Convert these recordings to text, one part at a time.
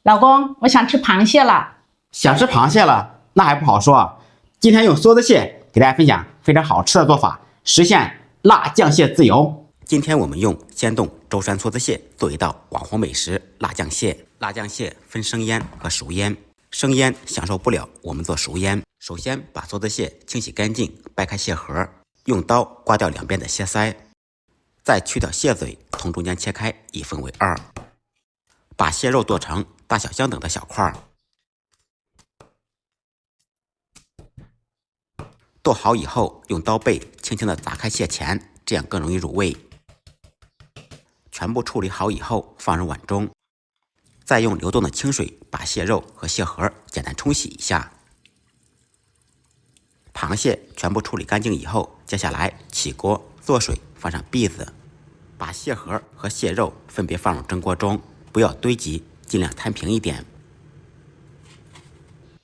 老公，我想吃螃蟹了。想吃螃蟹了，那还不好说。今天用梭子蟹给大家分享非常好吃的做法，实现辣酱蟹自由。今天我们用鲜冻舟山梭子蟹做一道网红美食辣酱蟹。辣酱蟹分生腌和熟腌，生腌享受不了，我们做熟腌。首先把梭子蟹清洗干净，掰开蟹核，用刀刮掉两边的蟹腮，再去掉蟹嘴，从中间切开，一分为二。把蟹肉剁成大小相等的小块，剁好以后，用刀背轻轻地砸开蟹钳，这样更容易入味。全部处理好以后，放入碗中，再用流动的清水把蟹肉和蟹核简单冲洗一下。螃蟹全部处理干净以后，接下来起锅做水，放上篦子，把蟹核和蟹肉分别放入蒸锅中，不要堆积，尽量摊平一点。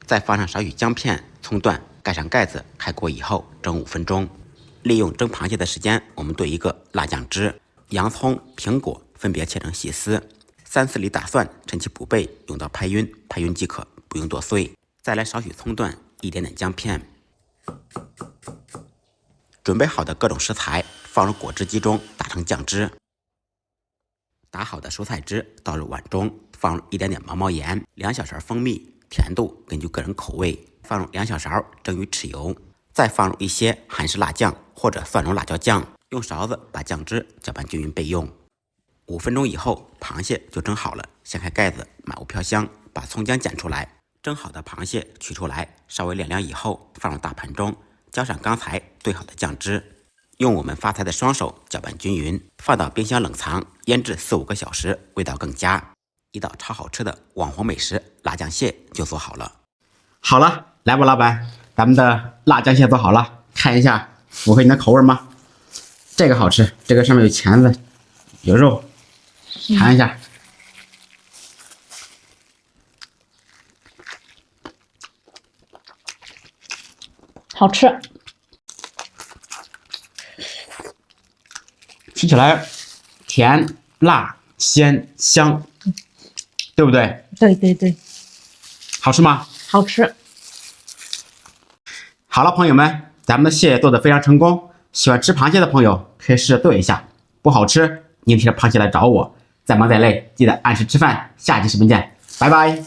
再放上少许姜片、葱段，盖上盖子，开锅以后蒸5分钟。利用蒸螃蟹的时间，我们兑一个辣酱汁。洋葱、苹果分别切成细丝，3-4粒大蒜趁其补备，用刀拍匀，拍匀即可，不用剁碎。再来少许葱段，一点点姜片。准备好的各种食材放入果汁机中打成酱汁。打好的蔬菜汁倒入碗中，放入一点点毛毛盐，2小勺蜂蜜，甜度根据个人口味，放入2小勺蒸鱼豉油，再放入一些韩式辣酱或者蒜蓉辣椒酱，用勺子把酱汁搅拌均匀备用。5分钟以后，螃蟹就蒸好了，掀开盖子，满屋飘香。把葱姜剪出来，蒸好的螃蟹取出来，稍微晾凉以后放入大盘中，浇上刚才兑好的酱汁，用我们发财的双手搅拌均匀，放到冰箱冷藏腌制4-5个小时，味道更佳。一道超好吃的网红美食辣酱蟹就做好了。好了，来吧老板，咱们的辣酱蟹做好了，看一下符合你的口味吗？这个好吃，这个上面有钳子有肉，尝一下。好吃，吃起来甜、辣、鲜、香，对不对？对对对，好吃吗？好吃。好了，朋友们，咱们的蟹做的非常成功，喜欢吃螃蟹的朋友可以试着做一下。不好吃，您提着螃蟹来找我。再忙再累，记得按时吃饭。下期视频见，拜拜。